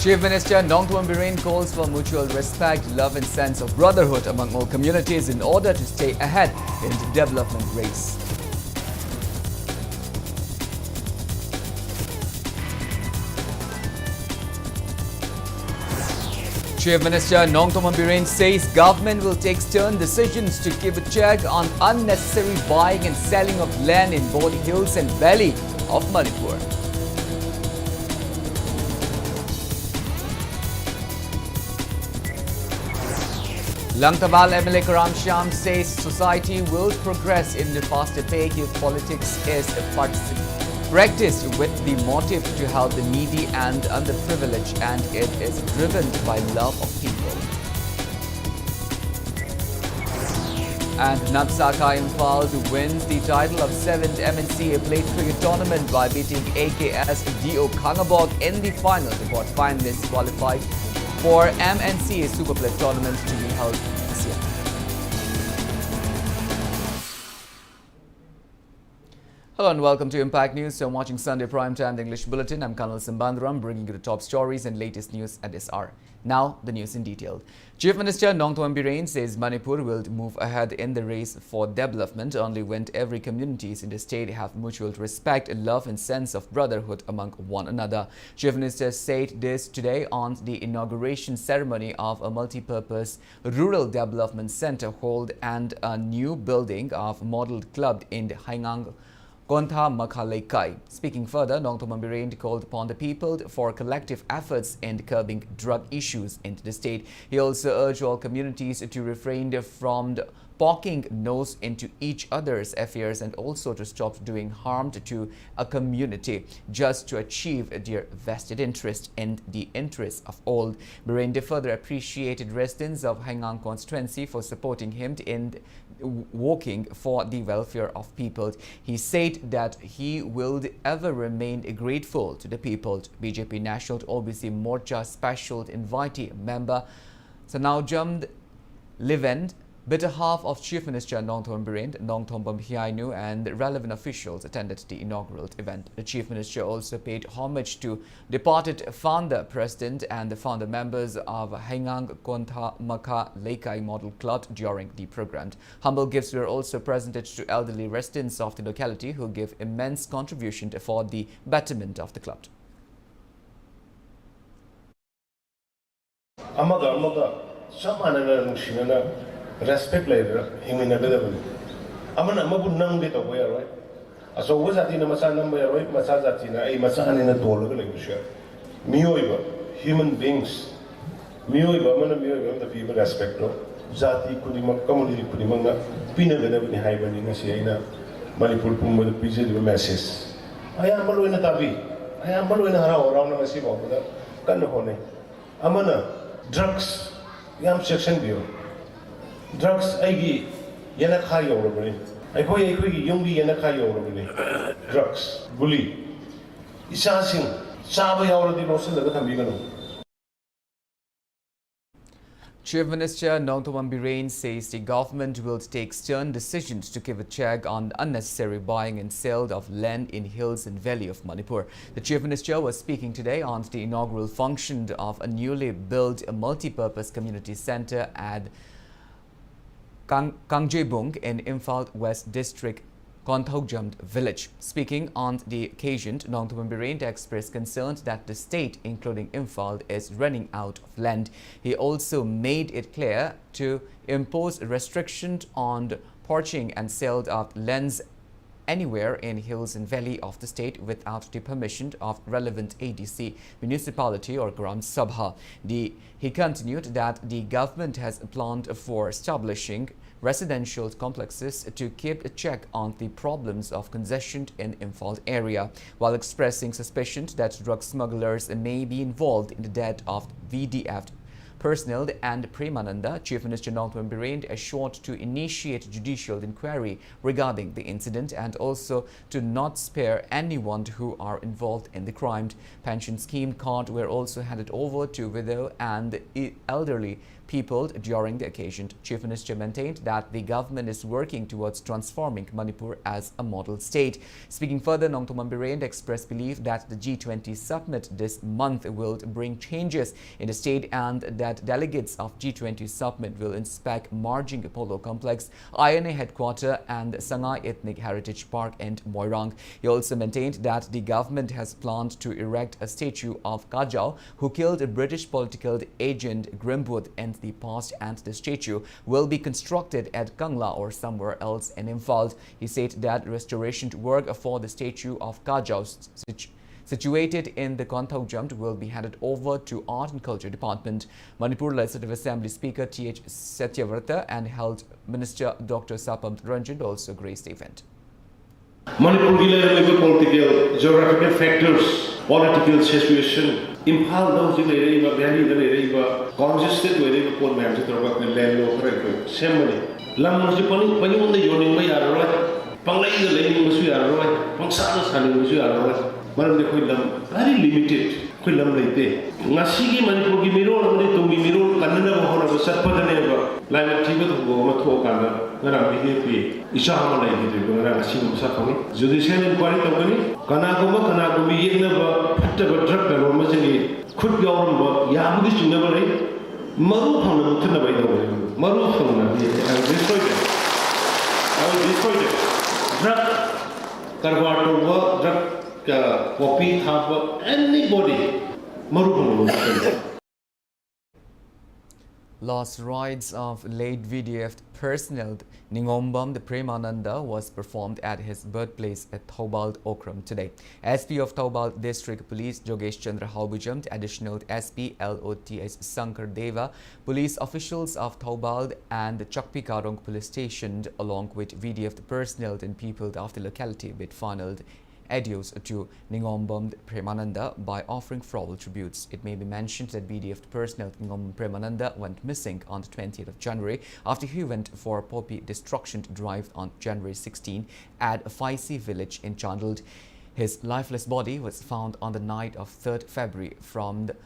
Chief Minister Nongthoam Birren calls for mutual respect, love and sense of brotherhood among all communities in order to stay ahead in the development race. Chief Minister Nongthoam Birren says government will take stern decisions to keep a check on unnecessary buying and selling of land in both hills and valley of Manipur. Langtabal MLA Karam Sham says society will progress in the faster pace if politics is practiced with the motive to help the needy and underprivileged, and it is driven by love of people. And Napsaka Imphal wins the title of 7th MNCA Plate Cricket Tournament by beating AKS DO Kangabog in the final. The quarter-finalists qualified for MNCA Super Plate Tournament to be held next year. Hello and welcome to Impact News. So I'm watching Sunday Primetime, the English Bulletin. I'm KANEL SHAMBANDURAM, bringing you the top stories and latest news at this hour. Now, the news in detail. Chief Minister Nongthoam Birren says Manipur will move ahead in the race for development only when every communities in the state have mutual respect, love and sense of brotherhood among one another. Chief Minister said this today on the inauguration ceremony of a multi-purpose rural development center held and a new building of model club in Haingang Kontha Makhalaikai. Speaking further, Nongthoam Birren called upon the people for collective efforts in curbing drug issues in the state. He also urged all communities to refrain from poking nose into each other's affairs and also to stop doing harm to a community just to achieve their vested interest in the interests of all. Birren further appreciated residents of Haingang constituency for supporting him in working for the welfare of people. He said that he will ever remain grateful to the people. BJP National OBC Morcha Special Invitee Member Sanaujamd Livend, better half of Chief Minister Nongthoam Birren, Nongthoam Bamhiainu and relevant officials attended the inaugural event. The Chief Minister also paid homage to departed founder president and the founder members of Haingang Kontha Makha Leikai Model Club during the program. Humble gifts were also presented to elderly residents of the locality who gave immense contribution for the betterment of the club. Respect later, him in a level. Amana Mabu Nang did away, right? So was that in a Masa number, right? Masazatina, a Masan in a dollar, Mioiva, human beings. Mioiva, Mana Mioiva, the people respect, no? Zati Kudima, commonly Kudimanga, Pina Level in Hyman in a Siena, Manipur with a piece of message. I am Malu in a Tabi. I am Malu in a Hara around a Masiva, Kanahone. Amana, drugs, Yam section view. Drugs, I Yanaka Yorobani. I call a quick youngy Yanaka Yorobani. Drugs, bully. Isasing, Sabi already Rosa, the Tamigano. Chief Minister Nongthoam Birren says the government will take stern decisions to keep a check on unnecessary buying and sale of land in hills and valley of Manipur. The Chief Minister was speaking today on the inaugural function of a newly built multi-purpose community center at Kangjebung in Imphal West District, Konthaujamd village. Speaking on the occasion, Nongthoam Birren expressed concern that the state, including Imphal, is running out of land. He also made it clear to impose restrictions on poaching and sale of lands anywhere in hills and valley of the state without the permission of relevant ADC, municipality or Gram Sabha. He continued that the government has planned for establishing residential complexes to keep a check on the problems of congestion in Imphal area, while expressing suspicion that drug smugglers may be involved in the death of VDF personnel and Premananda. Chief Minister Nongthoam Birren assured to initiate judicial inquiry regarding the incident and also to not spare anyone who are involved in the crime. Pension scheme cards were also handed over to widow and elderly peopled during the occasion. Chief Minister maintained that the government is working towards transforming Manipur as a model state. Speaking further, Nongthombam Bireen expressed belief that the G20 summit this month will bring changes in the state and that delegates of G20 summit will inspect Marjing Polo Complex, INA headquarters and Sangai Ethnic Heritage Park and Moirang. He also maintained that the government has planned to erect a statue of Kajau, who killed a British political agent Grimwood in the past, and the statue will be constructed at Kangla or somewhere else in Imphal. He said that restoration work for the statue of Kajau situated in the Konthaujam will be handed over to Art and Culture Department. Manipur Legislative Assembly Speaker T.H. Satyavrata and Health Minister Dr. Sapam Ranjan also graced the event. Manipur political, geographical factors, political situation, Imphal Valley, congested wherever Port Manchester, land ceremony. Lam Pani on the Yoning May are Panglay the lady was we are Pangsana Sani was we are one of the Quilam, very limited. Quilam Late. Nasigi Manipur Gimiro, to Gimiro, Kanana Hora, Sapadaneva, like a Tibet go to Nara, Ishama like Asim Sapani, Judicial Inquiry Company, Kanagoma, Kanagumi, never Pataba Truck and Romazini, could go on, Yabush to never late, Maru from the Mutanaba, Maru from the destroyed it. I will destroy it. Drug, Karvato, drug. Copy, have anybody. Last rites of late VDF personnel Ningombam the Premananda was performed at his birthplace at Thoubal Okram today. SP of Thoubal District Police Jogesh Chandra Halbujam, additional SP LOTS Sankar Deva, police officials of Thoubal and the Chakpi Karong police station, along with VDF personnel and people of the locality, with funneled adios to Ningombam Premananda by offering floral tributes. It may be mentioned that BDF personnel Ningombam Premananda went missing on the 20th of January after he went for a poppy destruction drive on January 16 at a Faisi village in Chandald. His lifeless body was found on the night of 3rd February from the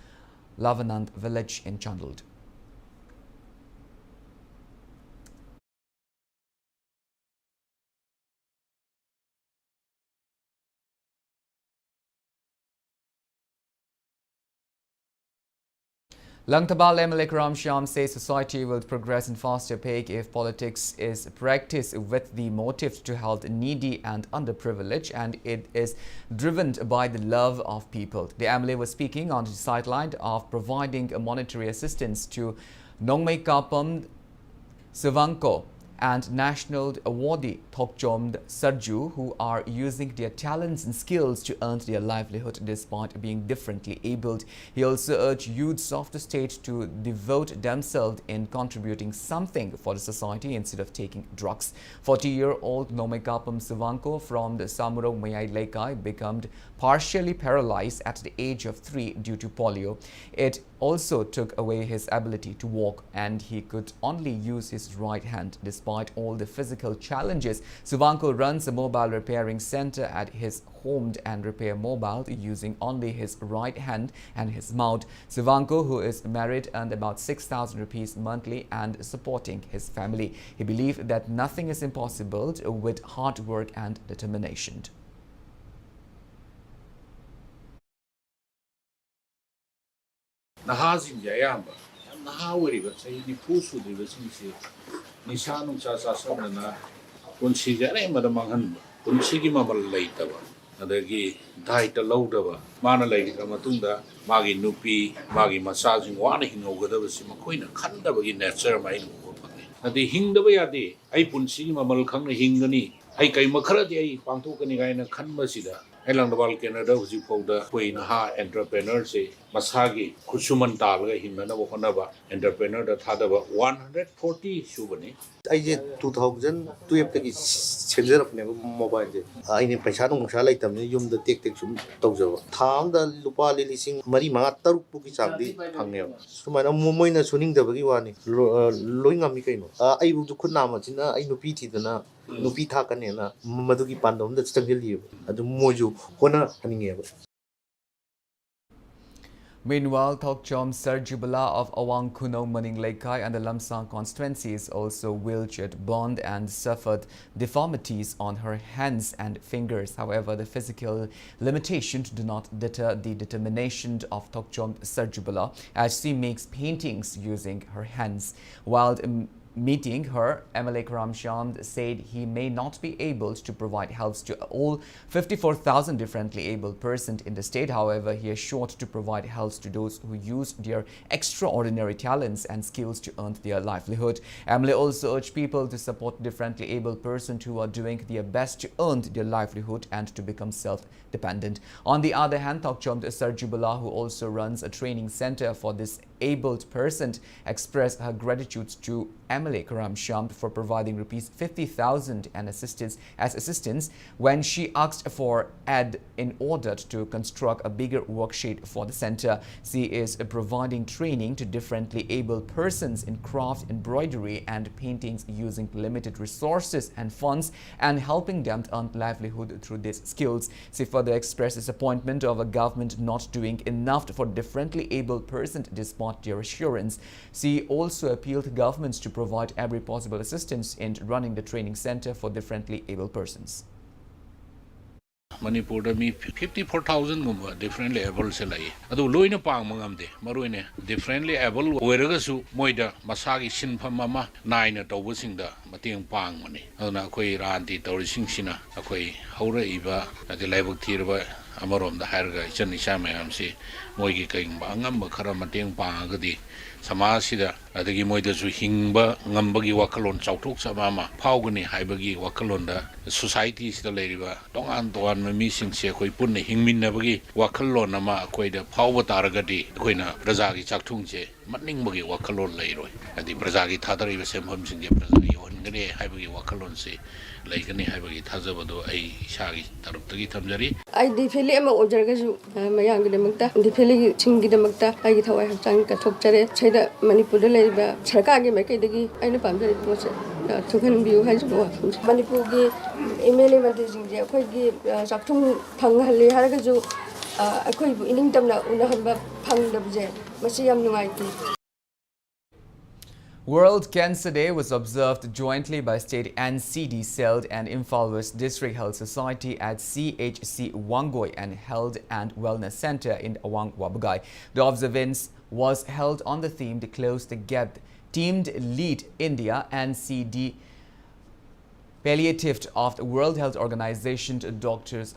Lavanand village in Chandald. Langtabal MLA Ram Shyam says society will progress in faster pace if politics is practiced with the motive to help the needy and underprivileged, and it is driven by the love of people. The MLA was speaking on the sideline of providing a monetary assistance to Nongmei Kapam Sivanko and national awardee Thokchom Sarju, who are using their talents and skills to earn their livelihood despite being differently abled. He also urged youths of the state to devote themselves in contributing something for the society instead of taking drugs. 40-year-old Nomekapam Sivanko from the Samurong Mayai Lekai became partially paralyzed at the age of 3 due to polio. It also took away his ability to walk, and he could only use his right hand. Despite all the physical challenges, Sivanko runs a mobile repairing center at his home and repair mobile using only his right hand and his mouth. Sivanko, who is married, earned about 6,000 rupees monthly and supporting his family. He believed that nothing is impossible with hard work and determination. Nahazin Yayamba, Nahawari, say the Pusu, the Vicinity, Nisanu Sasana, Unsigare, Madamahan, Unsigimama later, Adagi, Daita Lodava, Mana Lady Ramatunda, Magi Nupi, Magi massaging one in over the Simaquina, Kanda in that ceremony. At the Hingdawayadi, I Punsigima Malkang Hingani, I came Makaradi, Pantokani in a Kanmasida. Elang Dabal Canada was you called the Queen Ha entrepreneurs, Masagi, Kusuman Talga, Himana Wakanaba, entrepreneur that had about 140 souvenirs. I did 2002 center of mobile. I in Pachano Shalatam, Yum the Take Tozo. Town the Lupa Lilling Marima Tarupuki Sandi, Hangel. So my Momoina Suning the Bagivani, Loing Amikano. I would could Namatina, I know Piti the Lupita Canena, Maduki Pandom, that's the Gilio, at the Mojo, Hona, and Meanwhile, Tokchom Serjubala of Awang Kuno Maning Laikai and the Lamsang constituencies also wheelchaired Bond and suffered deformities on her hands and fingers. However, the physical limitations do not deter the determination of Tokchom Serjubala as she makes paintings using her hands. While meeting her, MLA Karamchand said he may not be able to provide helps to all 54,000 differently abled persons in the state. However, he assured to provide helps to those who use their extraordinary talents and skills to earn their livelihood. MLA also urged people to support differently abled persons who are doing their best to earn their livelihood and to become self-dependent. On the other hand, Tokchom Serjubala, who also runs a training center for disabled persons, expressed her gratitude to MLA Karamchand for providing rupees 50,000 and assistance when she asked for aid in order to construct a bigger workshed for the center. She is providing training to differently abled persons in craft, embroidery and paintings using limited resources and funds and helping them to earn livelihood through these skills. She further expressed disappointment of a government not doing enough for differently abled persons despite their assurance. She also appealed to governments to provide every possible assistance in running the training center for differently able persons. Manipur da mi 54,000 gumba differently able se lai adu loina pang mangam de maruine differently able oiraga su moida masagi sinpham mama naina tawbu singda mateng pang mani aduna koi ranti tawri singsina akoi haura iba adi laibuk thirba amarom da harga ichan isha mayam si moigi kaing bangam khara mateng pang agadi Samasida, adagi moida su hingba ngambagi wakalon chautok sama paugani haibagi wakalonda society sida leriba tongan toan mami singse koi punne hingminnabagi wakalon ama koida pauba taragadi koina prajagi chakthungche matningbagi wakalon leiroi adi prajagi thadari semham singje prajagi hongane haibagi wakalon se leigani haibagi thajabado ai shagi taruktagi thamjari ai di feli ama ojargasu mayang de makta di feli chingi de makta ai thawai hachang ka thokchare chaida Manipur de leiba sarkar gi mekai degi aina pamjari pose thukan biu hai ju Manipur gi MLA mantri sing je khoi gi chakthung phanghali hargaju akhoi bu ining tamna unahanba phangdabje masi yam nungai. World Cancer Day was observed jointly by State NCD, CELD and Imphal West District Health Society at CHC Wangoi and Health and Wellness Center in Awang Wabugai. The observance was held on the theme to close the gap. Teamed lead India NCD palliative of the World Health Organization Drs.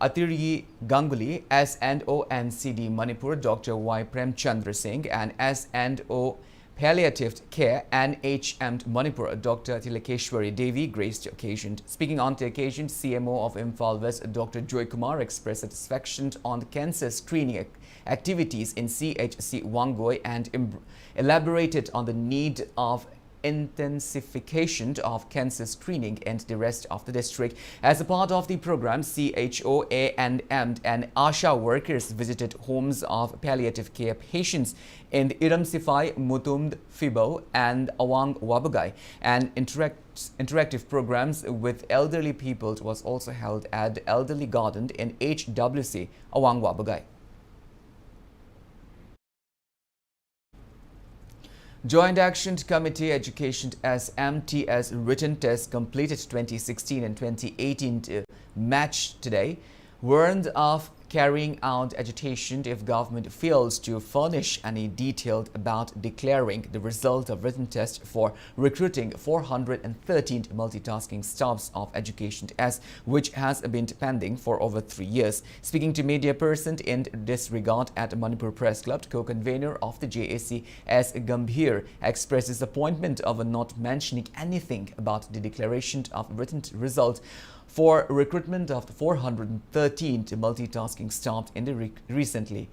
Atiryi Ganguly, SNO NCD Manipur Dr. Y. Premchandra Singh and SNO Palliative Care NHM Manipur Dr. Tilakeshwari Devi graced the occasion. Speaking on the occasion, CMO of Imphal West Dr. Joy Kumar expressed satisfaction on the cancer screening activities in CHC Wangoi and elaborated on the need of intensification of cancer screening in the rest of the district. As a part of the program, CHO, ANM and ASHA workers visited homes of palliative care patients in Iramsifai, Mutumd, Fibo and Awang Wabugai. And interactive programs with elderly people was also held at the Elderly Garden in HWC, Awang Wabugai. Joint Action Committee Education as MTS written test completed 2016 and 2018 match today warned of carrying out agitation if government fails to furnish any detail about declaring the result of written test for recruiting 413 multitasking staffs of education as which has been pending for over 3 years. Speaking to media person in this regard at Manipur Press Club, co-convener of the JAC S. Gambhir expressed disappointment over not mentioning anything about the declaration of written result for recruitment of 413 multitasking staff in the recently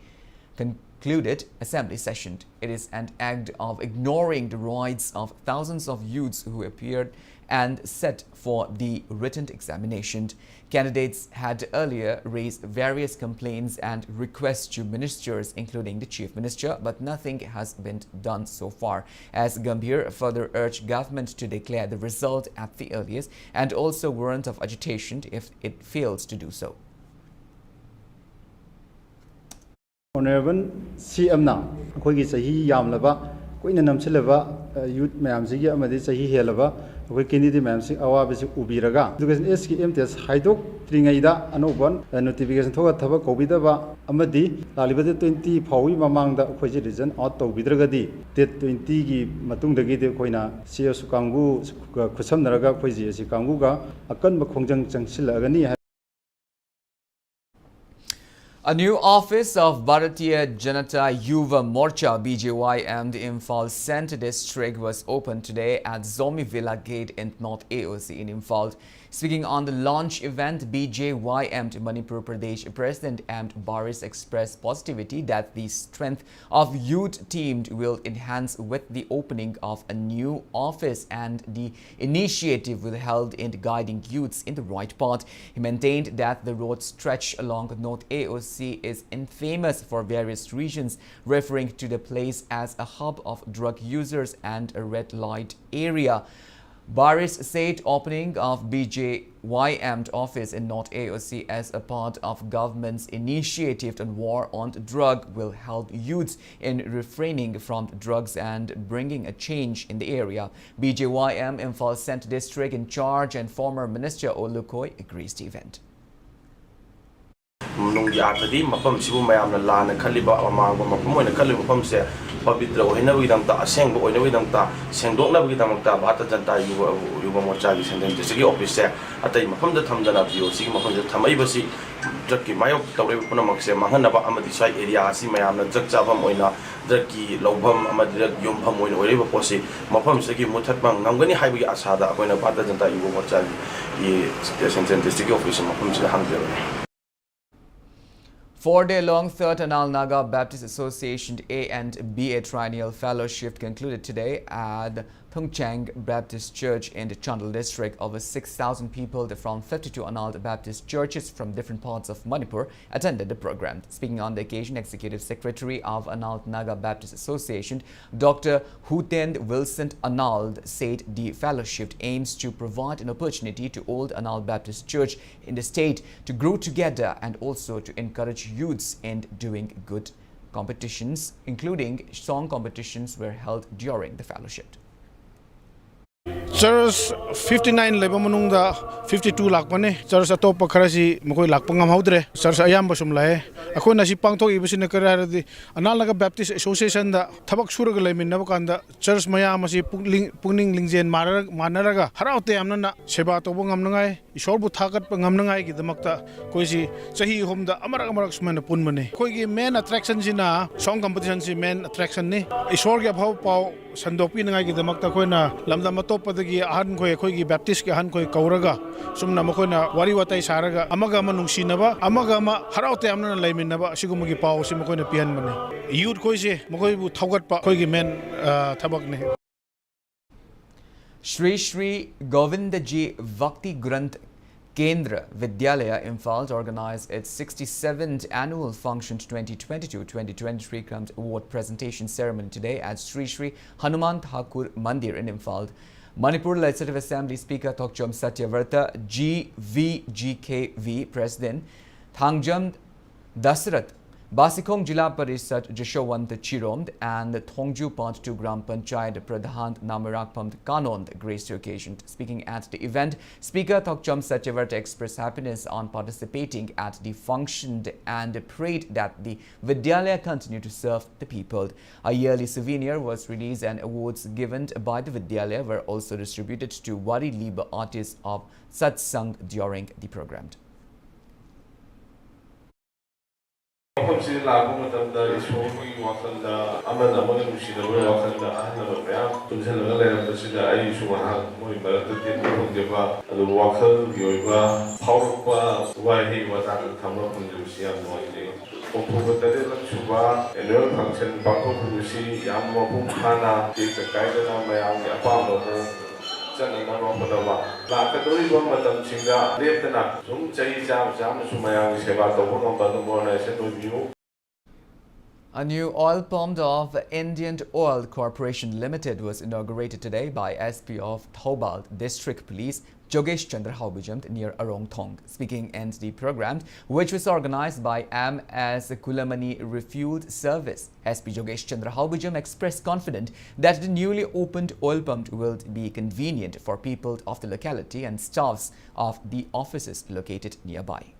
concluded assembly session. It is an act of ignoring the rights of thousands of youths who appeared and set for the written examination. Candidates had earlier raised various complaints and requests to ministers, including the Chief Minister, but nothing has been done so far. As Gambhir further urged government to declare the result at the earliest and also warrant of agitation if it fails to do so. Honorable CM ꯑꯩꯈꯣꯏꯒꯤ ꯆꯍꯤ ꯌꯥꯝꯂꯕ ꯀꯨꯏꯅ ꯅꯝꯁꯤꯜꯂꯕ ꯌꯨꯠ ꯃꯌꯥꯝꯁꯤꯒꯤ ꯑꯃꯗꯤ ꯆꯍꯤ ꯍꯦꯜꯂꯕ ꯑꯩꯈꯣꯏ candidate ꯃꯌꯥꯝꯁꯤ ꯑꯋꯥꯕꯁꯤ ꯎꯕꯤꯔꯒ ꯏꯗꯨꯀꯦꯁꯟ ꯑꯦꯖꯀꯤ MTS ꯍꯥꯏꯗꯣꯛꯇ꯭ꯔꯤꯉꯩꯗ ꯑꯅꯧꯕ ꯅꯣꯇꯤꯐꯤꯀꯦꯁꯟ ꯊꯣꯛꯑ ꯊꯕꯛ ꯀꯧꯕꯤꯗꯕ ꯑꯃꯗꯤ ꯂꯥꯛꯂꯤꯕ ꯗꯦꯠ 20 ꯐꯥꯎꯕꯒꯤ ꯃꯃꯥꯡꯗ ꯑꯩꯈꯣꯏꯁꯤ ꯔꯤꯖꯟ ꯑꯥꯎꯠ ꯇꯧꯕꯤꯗ꯭ꯔꯒꯗꯤ ꯗꯦꯠ 20ꯒꯤ ꯃꯇꯨꯡꯗꯒꯤꯗꯤ ꯑꯩꯈꯣꯏꯅ CSU ꯀꯥꯡꯕꯨ ꯈꯨꯠꯁꯝꯅꯔꯒ ꯑꯩꯈꯣꯏ JSC ꯀꯥꯡꯕꯨꯒ ꯑꯀꯟꯕ ꯈꯣꯡꯖꯪ ꯆꯪꯁꯤꯜꯂꯛꯑꯒꯅꯤ. A new office of Bharatiya Janata Yuva Morcha BJYM, the Imphal Centre District, was opened today at Zomi Villa Gate in North AOC in Imphal. Speaking on the launch event, BJYM Manipur Pradesh President M. Baris expressed positivity that the strength of youth team will enhance with the opening of a new office, and the initiative will help in guiding youths in the right path. He maintained that the road stretch along North AOC is infamous for various reasons, referring to the place as a hub of drug users and a red light area. Baris said opening of BJYM office in North AOC as a part of government's initiative on war on drug will help youths in refraining from drugs and bringing a change in the area. BJYM Imphal Centre District in charge and former Minister Olukoi agrees to the event. ꯅꯨꯡꯒꯤ ꯑꯥꯔꯊꯗꯤ ꯃꯐꯝꯁꯤꯕꯨ ꯃꯌꯥꯝꯅ ꯂꯥꯟꯅ ꯈꯜꯂꯤꯕ ꯑꯃꯥꯡꯕ ꯃꯐꯝ ꯑꯣꯏꯅ ꯈꯜꯂꯤꯕ ꯃꯐꯝꯁꯦ ꯄꯕꯤꯇ꯭ꯔ ꯑꯣꯏꯅꯕꯒꯤꯗꯃꯛꯇ ꯑꯁꯦꯡꯕ ꯑꯣꯏꯅꯕꯒꯤꯗꯃꯛꯇ ꯁꯦꯡꯗꯣꯛꯅꯕꯒꯤꯗꯃꯛꯇ ꯚꯥꯔꯠꯇ ꯖꯅꯇꯥ ꯌꯨꯕ ꯃꯣꯔꯆꯥꯒꯤ ꯁꯦꯟꯇ꯭ꯔꯦꯜ ꯗꯤꯁꯇ꯭ꯔꯤꯛꯀꯤ ꯑꯣꯐꯤꯁꯁꯦ ꯑꯇꯩ ꯃꯐꯝꯗ ꯊꯝꯗꯅ ꯁꯤꯒꯤ ꯃꯐꯝꯁꯤꯗ ꯊꯝꯃꯛꯏꯕꯁꯤ ꯗ꯭ꯔꯒꯀꯤ ꯃꯥꯌꯣꯛ ꯇꯧꯔꯤꯕ ꯄꯨꯝꯅꯃꯛꯁꯦ ꯃꯥꯡꯍꯟꯅꯕ ꯑꯃꯗꯤ ꯁ꯭ꯋꯥꯏ ꯑꯦꯔꯤꯌꯥ ꯑꯁꯤ ꯃꯌꯥꯝꯅ ꯗ꯭ꯔꯒ ꯆꯥꯐꯝ ꯑꯣꯏꯅ ꯗ꯭ꯔꯒꯀꯤ ꯂꯧꯐꯝ ꯑꯃꯗꯤ ꯗ꯭ꯔꯒ ꯌꯣꯟꯐꯝ ꯑꯣꯏꯅ ꯑꯣꯏꯔꯤꯕ ꯄꯣꯠꯁꯤ ꯃꯐꯝꯁꯤꯗꯒꯤ ꯃꯨꯠꯊꯠꯄ ꯉꯝꯒꯅꯤ ꯍꯥꯏꯕꯒꯤ ꯑꯁꯥꯗ ꯑꯩꯈꯣꯏꯅ ꯚꯥꯔꯠꯇ ꯖꯅꯇꯥ ꯌꯨꯕ ꯃꯣꯔꯆꯥꯒꯤ ꯁꯦꯟꯇ꯭ꯔꯦꯜ ꯗꯤꯁꯇ꯭ꯔꯤꯛꯀꯤ ꯑꯣꯐꯤꯁ ꯃꯐꯝꯁꯤꯗ ꯍꯥꯡꯖꯕꯅꯤ. 4-day-long Third Anal Naga Baptist Association A and BA Triennial Fellowship concluded today at Pungchang Baptist Church in the Chandal district. Over 6,000 people from 52 Anal Baptist churches from different parts of Manipur attended the program. Speaking on the occasion, Executive Secretary of Anal Naga Baptist Association, Dr. Hutend Wilson Anald, said the fellowship aims to provide an opportunity to Old Anal Baptist Church in the state to grow together and also to encourage youths in doing good. Competitions, including song competitions, were held during the fellowship. Church 59 leba manungda 52 lakpane church atopa kharasi mokoi lakpa ngamhaudre church ayamba sum lae akhona si pangthok ibusina kararadi Analaga Baptist Association da thabak suraga leiminna kanda church mayam asi pungning lingjen manaraga haraute amna seba tobo ngamnangai isorbu thagat ngamnangai gi damakta koisi chahi homda amarak sumana punmane koigi main attraction sina song competition si main attraction ni isor gi bhau pau sandokpi nangai gi damakta koina lamdam atoppadagi ahan khoi khoigi Baptist ki ahan khoi kauraga sumna makoina wari watai saraga amaga ama nungsinaba amaga ama haraute amna leiminaba asigumugi pau si makoina pihan mane youth khoise makoi bu thaugatpa khoigi main thabak ne. Shri Shri Govindaji Bhakti Granth Kendra Vidyalaya Imphal organized its 67th annual function 2022-2023 Grant Award presentation ceremony today at Shri Shri Hanuman Thakur Mandir in Imphal. Manipur Legislative Assembly Speaker Thokchom Satyavarta, GVGKV President Thangjam Dasrath, Basikong Jila Parishad Jashawant Chirom and Thongju Part 2 Gram Panchayat Pradhan Namarakpam Kanon graced the occasion. Speaking at the event, Speaker Thokchom Satyavarta expressed happiness on participating at the function and prayed that the Vidyalaya continue to serve the people. A yearly souvenir was released and awards given by the Vidyalaya were also distributed to Wari Liba artists of Satsang during the program. ꯃꯐꯝꯁꯤ ꯂꯥꯛꯄ ꯃꯇꯝꯗ ꯏꯁꯣꯔꯒꯤ ꯋꯥꯈꯜꯗ ꯑꯃꯅ ꯑꯃꯒ ꯅꯨꯡꯁꯤꯅꯕ ꯋꯥꯈꯜꯗ ꯑꯍꯟꯅꯕ ꯃꯌꯥꯝ ꯄꯨꯟꯁꯤꯜꯂꯒ ꯂꯩꯔꯝꯕꯁꯤꯗ ꯑꯩꯁꯨ ꯉꯥꯏꯍꯥꯛ ꯃꯣꯏ ꯃꯔꯛꯇ ꯇꯤꯟꯕ ꯐꯪꯖꯕ ꯑꯗꯨꯒ ꯋꯥꯈꯜꯒꯤ ꯑꯣꯏꯕ ꯐꯥꯎꯔꯛꯄ ꯋꯥꯍꯩ ꯋꯥꯇꯥꯗ ꯊꯝꯕ ꯐꯪꯖꯕꯁꯤ ꯌꯥꯝ ꯅꯨꯡꯉꯥꯏꯖꯩ. ꯑꯣꯛꯇꯣꯕꯔ 8 ꯁꯨꯕ ꯑꯦꯅꯨꯋꯦꯜ ꯐꯪꯁꯟ ꯄꯥꯡꯊꯣꯛꯄꯗꯨꯁꯤ ꯌꯥꯝ ꯃꯄꯨꯡ ꯐꯥꯅ ꯇꯦꯛꯇ ꯀꯥꯏꯗꯅ ꯃꯌꯥꯝꯒꯤ ꯑꯄꯥꯝꯕ ꯃꯑꯣꯡ ꯆꯠꯅꯅꯕ ꯍꯣꯠꯅꯕ ꯂꯥꯛꯀꯗꯧꯔꯤꯕ ꯃꯇꯝꯁꯤꯡꯗ ꯂꯦꯞꯇꯅ ꯁꯨꯝ ꯆꯍꯤ ꯆꯥꯝꯃꯁꯨ ꯃꯌꯥꯝꯒꯤ ꯁꯦꯕꯥ ꯇꯧꯕ ꯉꯝꯕ ꯑꯗꯨꯒꯨꯝꯕ organisation ꯑꯣꯏꯕꯤꯌꯨ. A new oil pump of Indian Oil Corporation Limited was inaugurated today by SP of Thoubal District Police Jogesh Chandra Haubujam near Arongthong. Speaking in the program, which was organized by MS Kulamani Refuel Service, SP Jogesh Chandra Haubujam expressed confidence that the newly opened oil pump will be convenient for people of the locality and staffs of the offices located nearby.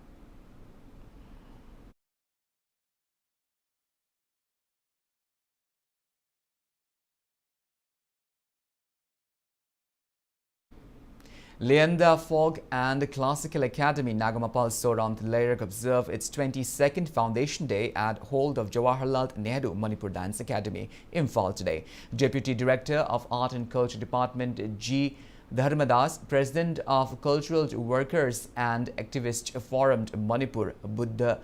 Leanda Folk and Classical Academy Nagamapal Soram Tlayrak observed its 22nd Foundation Day at hold of Jawaharlal Nehru Manipur Dance Academy, Imphal today. Deputy Director of Art and Culture Department G. Dharmadas, President of Cultural Workers and Activist Forum Manipur, Buddha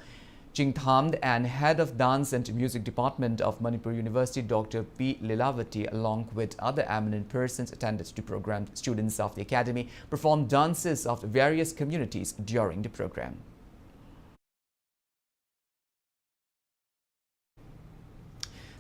Chingthamd, and Head of Dance and Music Department of Manipur University, Dr. P. Lilavati, along with other eminent persons attended the program. Students of the academy performed dances of various communities during the program.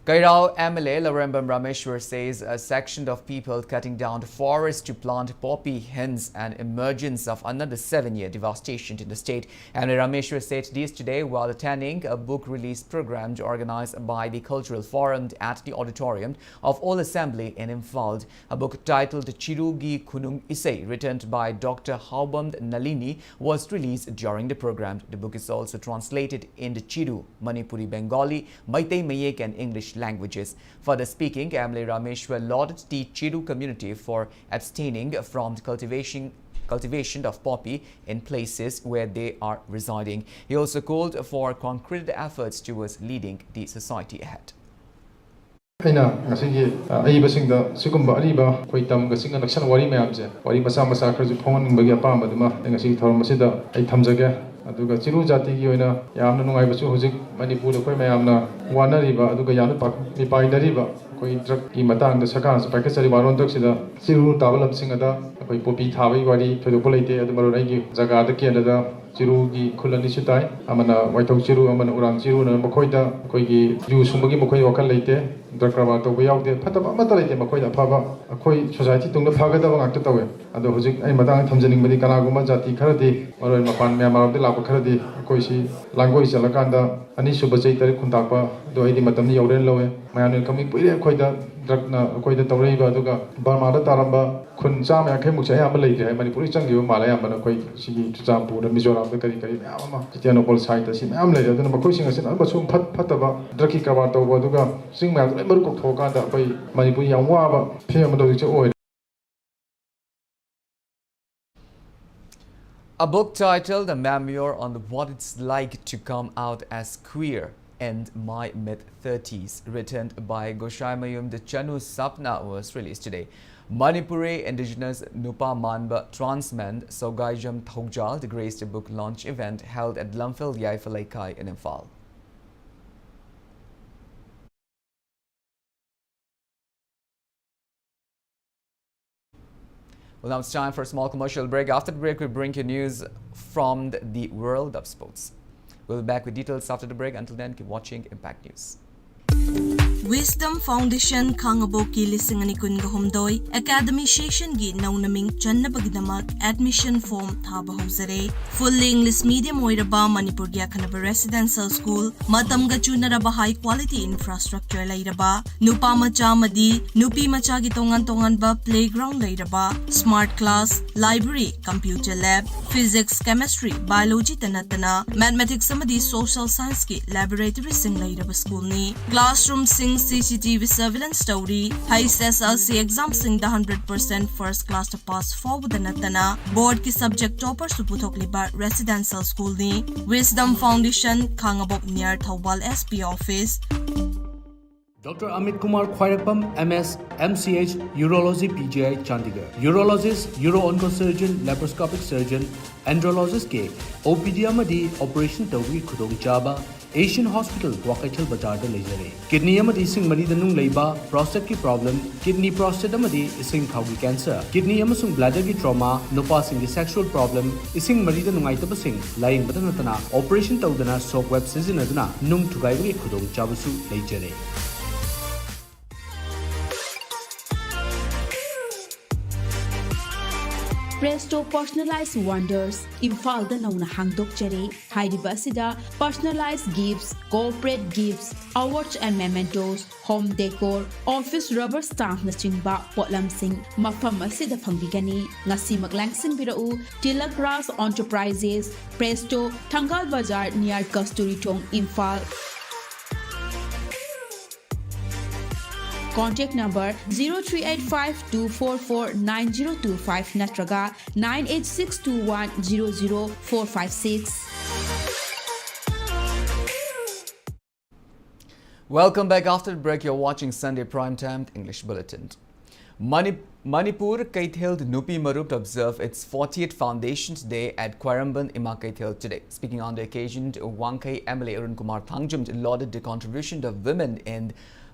Kairao MLA Larembam Rameshwar says a section of people cutting down the forest to plant poppy hints an emergence of another 7-year devastation in the state. MLA Rameshwar said this today while attending a book release program organized by the Cultural Forum at the auditorium of All Assembly in Imphal. A book titled Chirugi Kunung Isai, written by Dr. Hauband Nalini, was released during the program. The book is also translated into Chiru, Manipuri, Bengali, Meitei Mayek and English languages. Further speaking, MLA Rameshwar lauded the Chiru community for abstaining from the cultivation of poppy in places where they are residing. He also called for concrete efforts towards leading the society ahead. Aina ngasigi aibasingda sigumba ariba koi tam gasinga naksan wari mayamse wari masa masa kharju phon bagi apam baduma ngasi thorum masida ai thamjage aduga chiru jati gi oina yamna nungai basu hojik manipur koi mayamna wanariba aduga yamna mi painariba koi drug ki matang da sakang sa pakai sari waron dak sida chiru tabalam singada koi popi thabai wari thodo polaite adu maron ai gi jaga da kenda da chiru gi khulani sutai amana waithok chiru amana urang chiru na makhoida koi gi yu sumbagi makhoi wakal leite Dakraba to Yaude, Pataba Matalite Makoida Pava, a koi society to the Pagada Actaway, and the Husik and Madame Tamjaning Medicanaguma Jati Karadi, or in Mapan Mama of the Lapa Karadi, Koishi, Langois Alakanda, Anishu Bazeta Kuntapa, do Edi Matami Yoren Lowe, my coming Koida, Drakna, Koida Toreba, Duga, Barmada Taramba, Kunsam, I came with Amalate, Manipuritan, you Malayam, and a quite she to Zampu, the Mizoram, the Karikari, Tiano Pol site, as in Amlet, and Makushing as in Albasum Patava, Draki Kavato, Waduga, sing my Manipur Yamwa, Piamado oil. A book titled A Memoir on What It's Like to Come Out as Queer in My Mid-30s, written by Goshaimayum de Chanu Sapna, was released today. Manipuri indigenous Nupa Manba transman Sogaijam Thogjal graced a book launch event held at Lumphil Yaifalaikai in Imphal. Well, now it's time for a small commercial break. After the break, we bring you news from the world of sports. We'll be back with details after the break. Until then, keep watching Impact News. Wisdom Foundation Kangaboki Lisingani Kungahomdoi Academy Station Gi Naunaming Channabagidamak Admission Form Thaba Hosare Fully English Medium Oiraba Manipur Gyakanaba Residential School Matamga Chunaraba High Quality Infrastructure Lairaba Nupa Macha Madi Nupi Macha Gitongan Tonganba Playground Lairaba Smart Class Library Computer Lab Physics Chemistry Biology Tanatana Mathematics Samadi Social Science Ki Laboratory Sing Lairaba School Ni Classroom Sing CCTV surveillance story high SSLC exam sing the 100% first class to pass forward the natana board ki subject toppers to puthok liba residential school ni Wisdom Foundation Kangabok near Thoubal SP office. Dr. Amit Kumar Khwairapam, MS, MCH, Urology PGI Chandigarh. Urologist, Uro-Oncosurgeon, Laparoscopic Surgeon, Andrologist के OPD amadi Operation Tawgi Khudong Chaba, Asian Hospital Wakaichal Bazaar da lejare. Kidney amadi ising mari da nung leiba prostate ki problem, kidney prostate amadi ising khawgi cancer, kidney amasung bladder ki trauma, nupa sing ki sexual problem, ising mari da nungai taba sing lying badana tana operation tawdana sock web season aduna nung thugai gi khudong chabasu lejare. Presto Personalized Wonders Imphal da nauna hangdok jare hairiba asida personalized gifts, corporate gifts, awards and mementos, home decor, office rubber stamp na chingba potlam sing mafam asida phangbigani ngasi maglangsing birau Tilak Ras Enterprises Presto Thangal Bazaar near Kasturi Tong Imphal. Contact number 0385-244-9025 natraga 98621-00456. Welcome back. After the break, you're watching Sunday Primetime English Bulletin. Manipur Kaitheld Nupi Marup observed its 40th Foundations Day at Quaramban Ima Kaitheld today. Speaking on the occasion, Wangkai MLA Arun Kumar Thangjum lauded the contribution of women in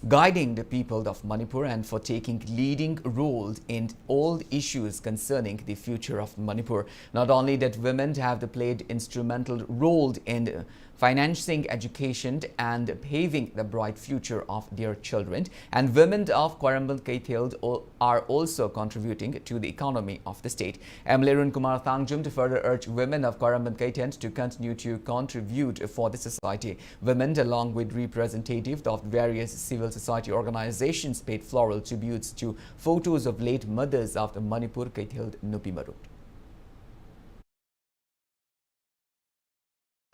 guiding the people of Manipur and for taking leading roles in all issues concerning the future of Manipur. Not only that women have played instrumental role in financing education and paving the bright future of their children, and women of Quaramban Kaitheld are also contributing to the economy of the state. MLA Arun Kumar Thangjum further urged women of Quaramban Kaitheld to continue to contribute for the society. Women, along with representatives of various civil society organizations, paid floral tributes to photos of late mothers of the Manipur Kaitheld Nupi Marup.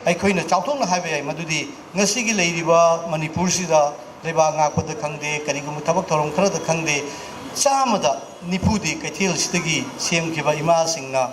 ꯑꯩꯈꯣꯏꯅ ꯆꯥꯎꯊꯣꯛꯅ ꯍꯥꯏꯕ ꯌꯥꯏ ꯃꯗꯨꯗꯤ ꯉꯁꯤꯒꯤ ꯂꯩꯔꯤꯕ ꯃꯅꯤꯄꯨꯔꯁꯤꯗ ꯂꯩꯕꯥꯛ ꯉꯥꯛꯄꯗ ꯈꯪꯗꯦ ꯀꯔꯤꯒꯨꯝꯕ ꯊꯕꯛ ꯊꯧꯔꯝ ꯈꯔꯗ ꯈꯪꯗꯦ ꯆꯥꯝꯃꯗ ꯅꯤꯐꯨꯗꯤ ꯀꯩꯊꯦꯜꯁꯤꯗꯒꯤ ꯁꯦꯝꯈꯤꯕ ꯏꯃꯥꯁꯤꯡꯅ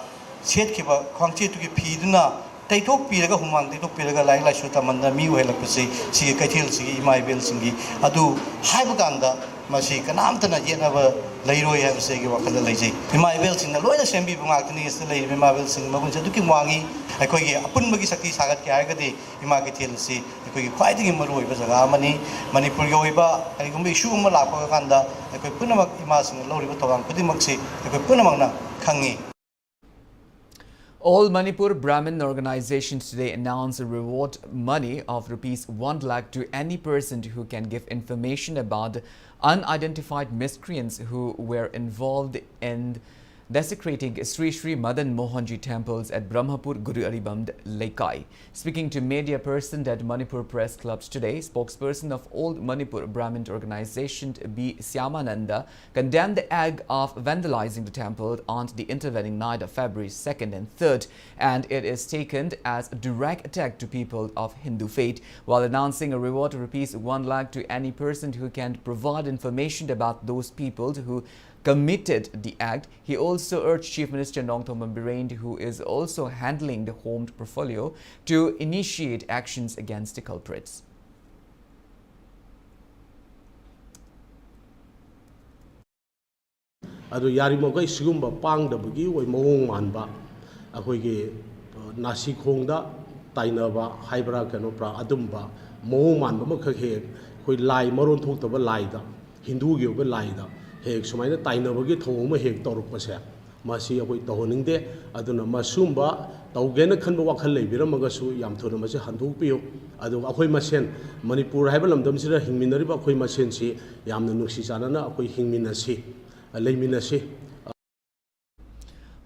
ꯁꯦꯠꯈꯤꯕ ꯈ꯭ꯋꯥꯡꯆꯦꯠꯇꯨꯒꯤ ꯐꯤꯗꯨꯅ ꯇꯩꯊꯣꯛꯄꯤꯔꯒ ꯍꯨꯃꯥꯡ ꯇꯩꯊꯣꯛꯄꯤꯔꯒ ꯂꯥꯏꯔꯤꯛ ꯂꯥꯏꯁꯨ ꯇꯝꯍꯟꯗꯅ ꯃꯤ ꯑꯣꯏꯍꯜꯂꯛꯄꯁꯤ ꯁꯤꯒꯤ ꯀꯩꯊꯦꯜꯁꯤꯒꯤ ꯏꯃꯥ ꯏꯕꯦꯜꯁꯤꯡꯒꯤ ꯑꯗꯨ ꯍꯥꯏꯕ ꯀꯥꯟꯗ ꯃꯁꯤ ꯀꯅꯥꯝꯇꯅ ꯌꯦꯠꯅꯕ ꯂꯩꯔꯣꯏ ꯍꯥꯏꯕꯁꯤ ꯑꯩꯒꯤ ꯋꯥꯈꯜꯗ ꯂꯩꯖꯩ ꯏꯃꯥ ꯏꯕꯦꯜꯁꯤꯡꯅ ꯂꯣꯏꯅ ꯁꯦꯝꯕꯤꯕ ꯉꯥꯛꯇꯅꯤ ꯁꯤꯗ ꯂꯩꯔꯤꯕ ꯏꯃꯥ ꯏꯕꯦꯜꯁꯤꯡ ꯃꯒꯨꯟꯁꯦ ꯑꯗꯨꯛꯀꯤ ꯋꯥꯡꯉꯤ ꯑꯩꯈꯣꯏꯒꯤ ꯑꯄꯨꯟꯕꯒꯤ ꯁꯛꯇꯤ ꯁꯥꯒꯠꯀꯦ ꯍꯥꯏꯔꯒꯗꯤ ꯏꯃꯥ ꯀꯩꯊꯦꯜ ꯑꯁꯤ ꯑꯩꯈꯣꯏꯒꯤ ꯈ꯭ꯋꯥꯏꯗꯒꯤ ꯃꯔꯨꯑꯣꯏꯕ ꯖꯒꯥ ꯑꯃꯅꯤ ꯃꯅꯤꯄꯨꯔꯒꯤ ꯑꯣꯏꯕ ꯀꯔꯤꯒꯨꯝꯕ ꯏꯁꯨ ꯑꯃ ꯂꯥꯛꯄ ꯀꯥꯟꯗ ꯑꯩꯈꯣꯏ ꯄꯨꯝꯅꯃꯛ ꯏꯃꯥꯁꯤꯡꯅ ꯂꯧꯔꯤꯕ ꯊꯧꯗꯥꯡ ꯈꯨꯗꯤꯡꯃꯛꯁꯤ ꯑꯩꯈꯣꯏ ꯄꯨꯝꯅꯃꯛꯅ ꯈꯪꯉꯤ. All Manipur Brahmin organizations today announced a reward money of ₹1 lakh to any person who can give information about unidentified miscreants who were involved in desecrating Sri Sri Madan Mohanji temples at Brahmapur Guru Aribamd Laikai. Speaking to media person at Manipur Press Clubs today, spokesperson of Old Manipur Brahmin organization B. Syamananda condemned the act of vandalizing the temple on the intervening night of February 2nd and 3rd, and it is taken as a direct attack to people of Hindu faith, while announcing a reward of ₹1 lakh to any person who can provide information about those people who committed the act. He also urged Chief Minister Nongthombam Birend, who is also handling the home portfolio, to initiate actions against the culprits. adu yarimoga isigumba pangdabagi oi mawong manba akoigi nasi khongda tainaba haibra kano pra adumba mawong manba makha he koi lai maron thoktaba laida hindu gi oba laida hek sumaina tainabagi thong ma hek torukpase masi akoi tohoningde aduna masumba tawgena khanba wakhal leibiramaga su yam thona mase handukpiyo adu akoi masen manipur haiba lamdam sira hingminariba akoi masen si yamna nuksi chanana akoi hingminasi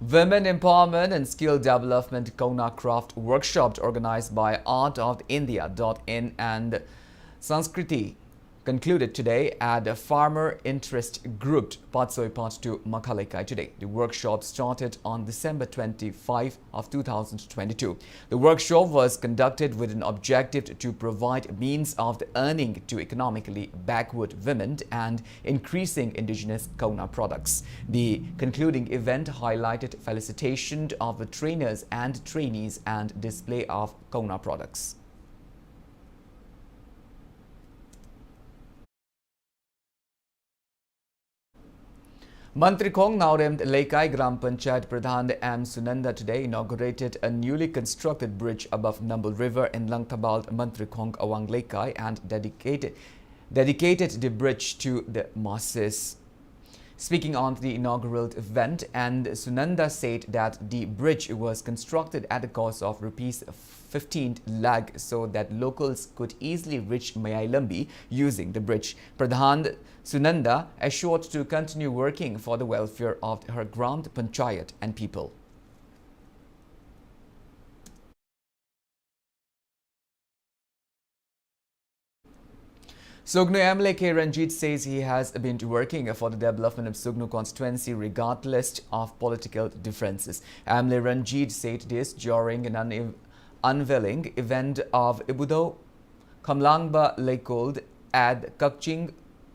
Women Empowerment and Skill Development Kona Craft Workshop organized by Art of India.in and Sanskriti concluded today at a Farmer Interest Group, Patsoi Part 2, Makhalaikai today. The workshop started on December 25 of 2022. The workshop was conducted with an objective to provide means of earning to economically backward women and increasing indigenous Kona products. The concluding event highlighted felicitation of the trainers and trainees and display of Kona products. Mantri Khong Naurem Laikai Gram Panchayat Pradhan M. Sunanda today inaugurated a newly constructed bridge above Nambul River in Langtabal, Mantri Khong Awang Laikai, and dedicated the bridge to the masses. Speaking on the inaugural event, and Sunanda said that the bridge was constructed at a cost of rupees 15 lakh so that locals could easily reach Mayailambi using the bridge. Pradhan Sunanda assured to continue working for the welfare of her Gram Panchayat and people. Sugnu MLA K. Ranjit says he has been working for the development of Sugnu constituency regardless of political differences. MLA Ranjit said this during an unveiling event of Ibudo Kamlangba Lekold at Kakching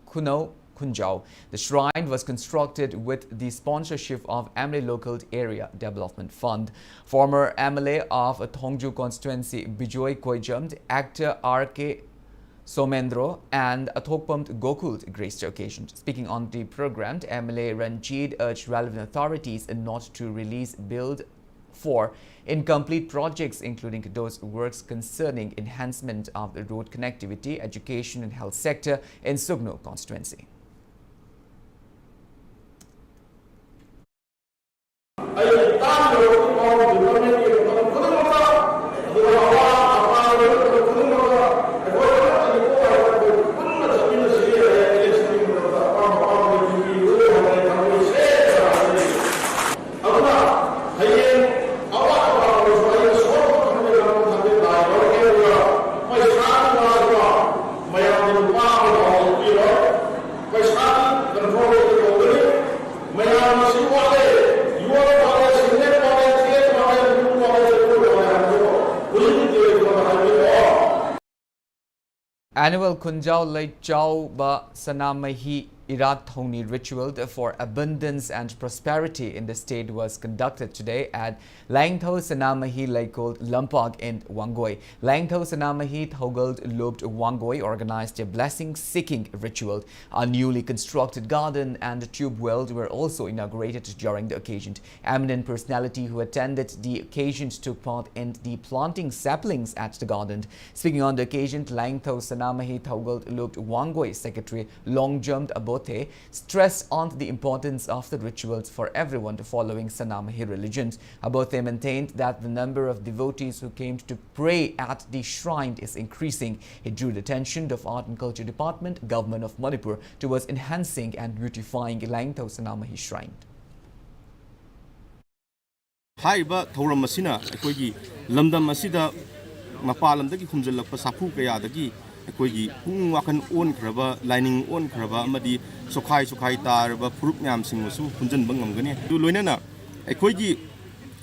Kuno Kunjao. The shrine was constructed with the sponsorship of MLA Local Area Development Fund. Former MLA of Thongju constituency Bijoy Koijamd, actor R.K. Somendro and Athokpamt Gokul graced the occasion. Speaking on the program, MLA Ranjit urged relevant authorities not to release billed for incomplete projects, including those works concerning enhancement of the road connectivity, education and health sector in Sugnu constituency. Annual Kunjao Laichao Ba Sanamahi Irat Thongni ritual for abundance and prosperity in the state was conducted today at Langtho Sanamahi Laikol Lampag in Wangoi. Langtho Sanamahi Thogold Lobed Wangoi organized a blessing-seeking ritual. A newly constructed garden and tube well were also inaugurated during the occasion. Eminent personality who attended the occasion took part in the planting saplings at the garden. Speaking on the occasion, Langtho Sanamahi Thogold Lobed Wangoi Secretary Longjumd Abote stressed on the importance of the rituals for everyone following Sanamahi religions. Abote maintained that the number of devotees who came to pray at the shrine is increasing. He drew the attention of Art and Culture Department, Government of Manipur towards enhancing and beautifying Langtho Sanamahi Shrine. Haiba Thoram Masina, Equigi, Lambda Masida, Mapalandaki Kumjalapa Sapu Kayadaki. Equigi, Pung Wakan own craba, lining own craba, Madi, Sokai Tarba, Prup Yam Singosu, Punjan Bangangani, do Lunana, Equigi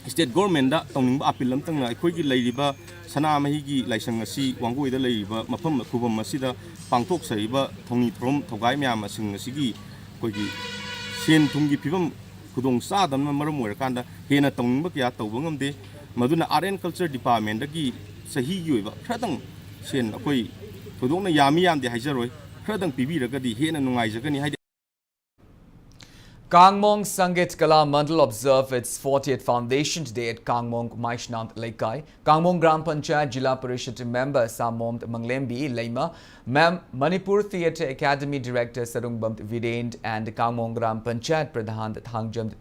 state government that Tong Apilam Tanga, Equigi Ladiba, Sanamahigi, Lysangasi, Wangu the Ladiba, Mapam Kuba Masida, Pangtok Sariba, Tongi Trom, Togai Yam Singasigi, Quigi, Sien Tungi Pivum, Kudong Sadam, Maramurkanda, Hena Tong Bakia, Tobungam de, Maduna Art and Culture Department, the Gi, Sahi Yuva, Pratang, Sien, Akoi. Kangmong Sangit Kala Mandal observed its 40th Foundation Day at Kangmong Maishnant Laikai. Kangmong Gram Panchayat Jila Parishad member Samomd Manglembi Leima, Manipur Theatre Academy Director Sarungbam Virend and Kangmong Gram Panchayat Pradhan Thangjam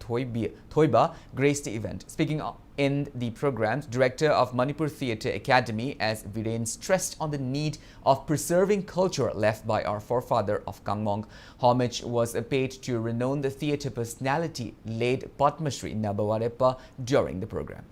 Thoiba graced the event. Speaking in the program, Director of Manipur Theatre Academy S. Viren stressed on the need of preserving culture left by our forefather of Kangmong. Homage was paid to renowned theatre personality late Padmashri Nabawarepa during the program.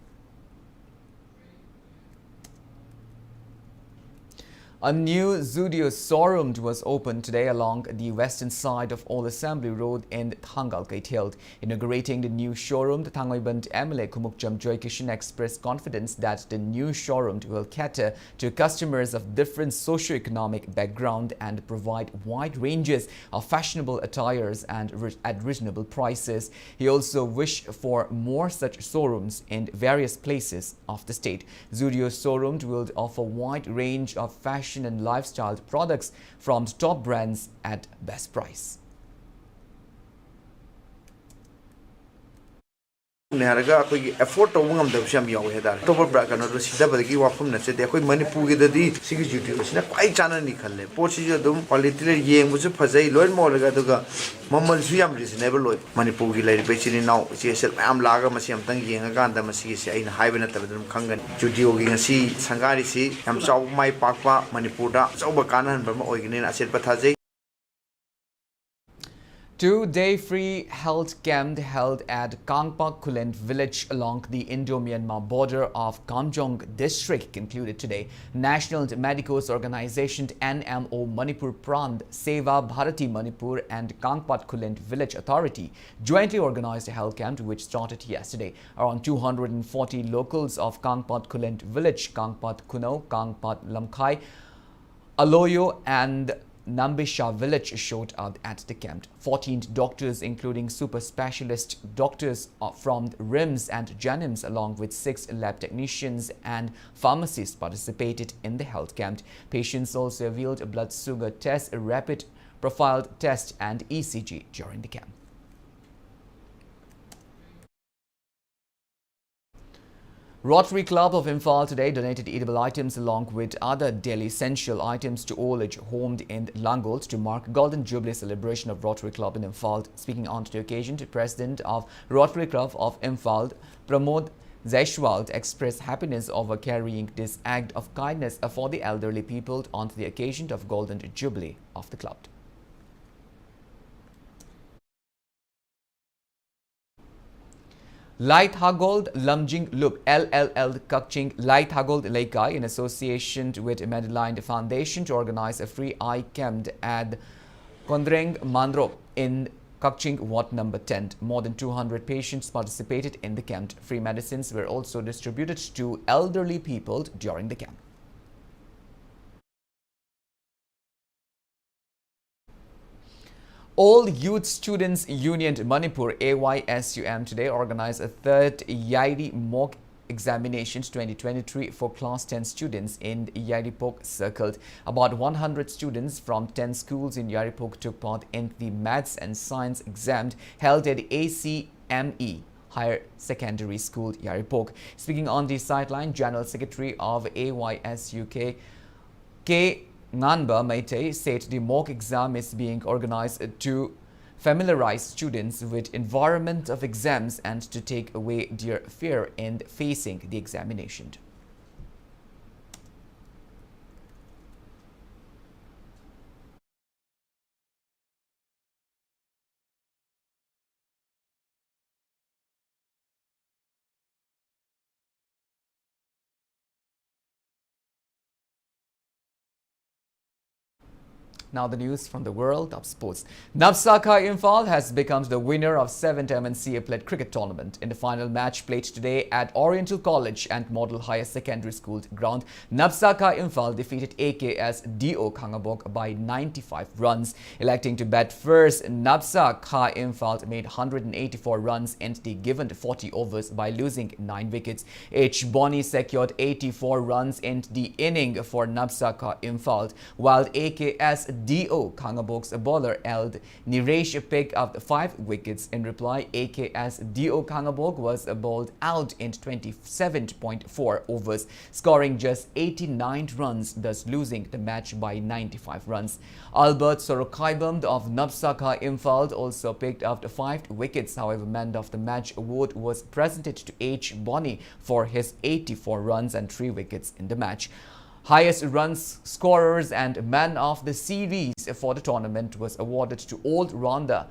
A new Zudio showroom was opened today along the western side of Old Assembly Road in Thangal Kaithel. Inaugurating the new showroom, the Thangoiband MLA Kumukjam Joy Kishan expressed confidence that the new showroom will cater to customers of different socio-economic background and provide wide ranges of fashionable attires and at reasonable prices. He also wished for more such showrooms in various places of the state. Zudio showroom will offer wide range of fashion and lifestyle products from top brands at best price. Naraga, effort of one of the Shamio Heda, Tober Bragan or Sidabaki Wafum said, the Manipur the Siki was not quite Chananicale. Portugal Dum, or little Yang was a Pazay, Lord Moragaduga, Mammal Siam is never Lloyd. Manipur lady basically now, she said, I'm Laga Masiam Tangi and Aganda Masia in Hibernate Kangan, Judio Ginasi, Sangari Si, I'm Sao my Papa, Manipura, Sobakana and Burma Oigin, I said, Pataze. 2-day free health camp held at Kangpak Kulent village along the Indo-Myanmar border of Kamjong district concluded today. National Medicos Organization NMO Manipur Prand, Seva Bharati Manipur and Kangpat Kulent Village Authority jointly organized a health camp which started yesterday. Around 240 locals of Kangpat Kulent village, Kangpat Kuno, Kangpat Lamkai, Aloyo and Nambisha village showed up at the camp. 14 doctors including super specialist doctors from RIMS and JANIMS along with 6 lab technicians and pharmacists participated in the health camp. Patients also availed a blood sugar test, a rapid profile test and ECG during the camp. Rotary Club of Imphal today donated edible items along with other daily essential items to old age homed in Langolt to mark Golden Jubilee celebration of Rotary Club in Imphal. Speaking on the occasion, the President of Rotary Club of Imphal, Pramod Zaishwal, expressed happiness over carrying this act of kindness for the elderly people on the occasion of Golden Jubilee of the club. Light Hagold Lamjing Lup LLL Kakching Light Hagold Leikai in association with Madeline Foundation to organize a free eye camp at Kondreng Mandro in Kakching Ward number 10. More than 200 patients participated in the camp. Free medicines were also distributed to elderly people during the camp. All Youth Students Union Manipur AYSUM today organized a third Yairi mock examinations 2023 for class 10 students in Yaripok circled. About 100 students from 10 schools in Yaripok took part in the Maths and Science exam held at ACME Higher Secondary School Yaripok. Speaking on the sideline, General Secretary of AYSUK K. Nanba Meite said the mock exam is being organized to familiarize students with environment of exams and to take away their fear in facing the examination. Now the news from the world of sports. Navsaka Imphal has become the winner of 7th MNCA Pled Cricket Tournament. In the final match played today at Oriental College and Model Higher Secondary School ground, Navsaka Imphal defeated AKS DO Kangabok by 95 runs. Electing to bat first, Navsaka Imphal made 184 runs in the given 40 overs by losing 9 wickets. H. Boni secured 84 runs in the inning for Navsaka Imphal, while AKS DO Kangabok's bowler Eld Niresh picked up 5 wickets. In reply, AKS DO Kangabok was bowled out in 27.4 overs, scoring just 89 runs, thus losing the match by 95 runs. Albert Sorokaibam of Navsaka Imphal also picked up 5 wickets. However, man of the match award was presented to H. Boni for his 84 runs and 3 wickets in the match. Highest runs scorers and man of the series for the tournament was awarded to all-rounder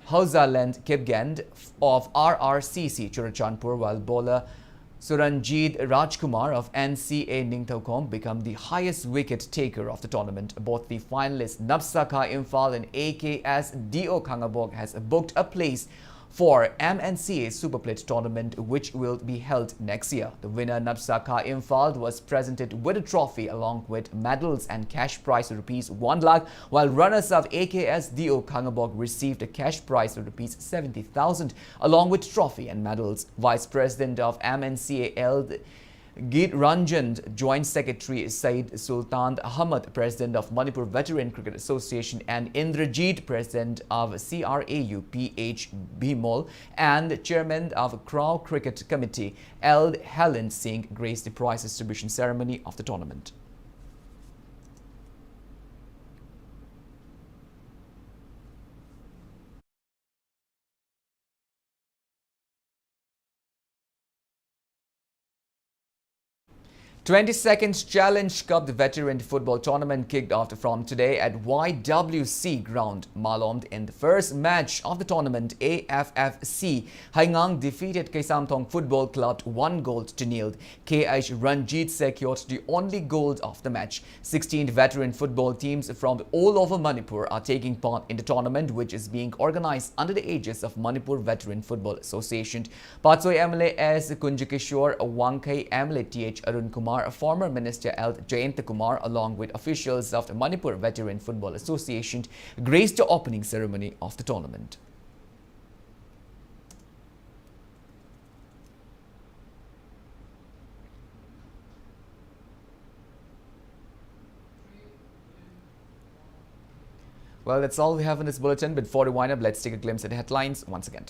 Hausaland Kipgand of RRCC Churachandpur, while bowler Suranjit Rajkumar of NCA Ningthaukom became the highest wicket taker of the tournament. Both the finalists Navsaka Imphal and AKS DO Kangabok has booked a place for MNCA Super Plate tournament, which will be held next year. The winner, Navsaka Imphal, was presented with a trophy along with medals and cash prize of rupees 1 lakh, while runners-up AKS DO Kangabok received a cash prize of rupees 70,000 along with trophy and medals. Vice President of MNCA Eld Geet Ranjan, Joint Secretary Said Sultan Ahmad, President of Manipur Veteran Cricket Association, and Indrajit, President of CRAU PH Bhimol, and Chairman of Crow Cricket Committee, L. Helen Singh, graced the prize distribution ceremony of the tournament. '22nd Challenge Cup, the Veteran Football Tournament, kicked off from today at YWC Ground, Malomd. In the first match of the tournament, AFFC Haingang defeated Kaisamthong Football Club 1-0. KH Ranjit secured the only goal of the match. 16 veteran football teams from all over Manipur are taking part in the tournament, which is being organized under the aegis of Manipur Veteran Football Association. Patsoi MLA S. Kunjakishore, Wangkai MLA TH Arun Kumar, former Minister L. Jayant Kumar, along with officials of the Manipur Veteran Football Association, graced the opening ceremony of the tournament. Well, that's all we have in this bulletin. Before we wind up, let's take a glimpse at the headlines once again.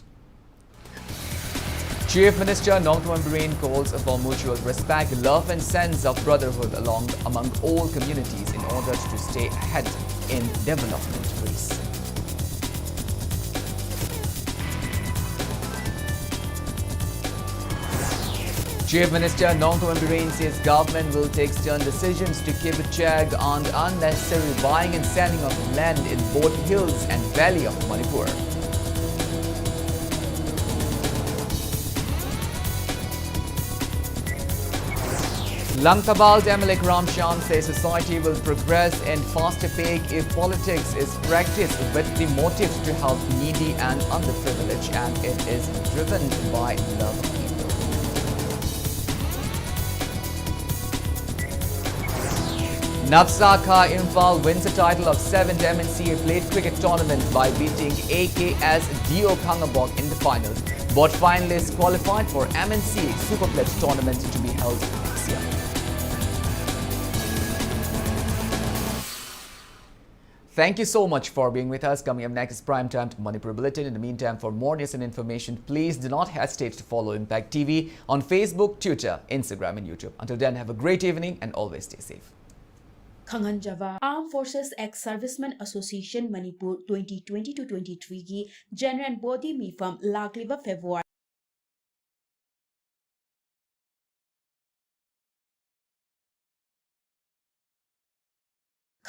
Chief Minister Nongtuan Bireen calls for mutual respect, love and sense of brotherhood among all communities in order to stay ahead in development race. Chief Minister Nongtuan Bireen says government will take stern decisions to keep a check on unnecessary buying and selling of land in both hills and valley of Manipur. Langtabal MLA Ramshan says society will progress and faster pace if politics is practiced with the motive to help needy and underprivileged, and it is driven by love of people. Nafsa Imphal wins the title of 7th MNCA Plate Cricket Tournament by beating AKS Dio Kangabok in the finals. Both finalists qualified for MNCA Super Plate Tournament to be held next year. Thank you so much for being with us. Coming up next is Primetime Manipur Bulletin. In the meantime, for more news and information, please do not hesitate to follow Impact TV on Facebook, Twitter, Instagram and YouTube. Until then, have a great evening and always stay safe. Khanganjava Armed Forces Ex-Servicemen Association Manipur 2020-23 की General Body Mifam Lakliba February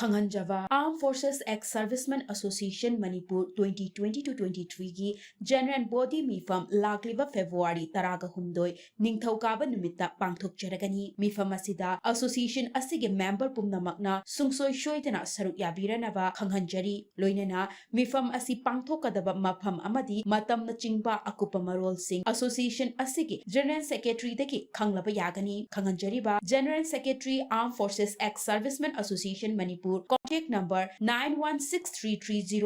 Khanganjava Armed Forces Ex-Servicemen Association Manipur 2020-23 की General Body Mifam Lakliba February Taraga Humdoi Ningthokaba Numitta Pangthok Jaragani Mifam Asida Association Asige member Pumnamakna Sungsoi Shoitana Saruk Yabiranaba Khanghanjari Loinana Mifam Asi Pangthokadaba Mafam Amadi Matam Nachingba Akupa Marol Singh Association Asige General Secretary Deki Khanglaba Yagani Khanghanjariba General Secretary Armed Forces Ex-Servicemen Association Manipur Contact number 916330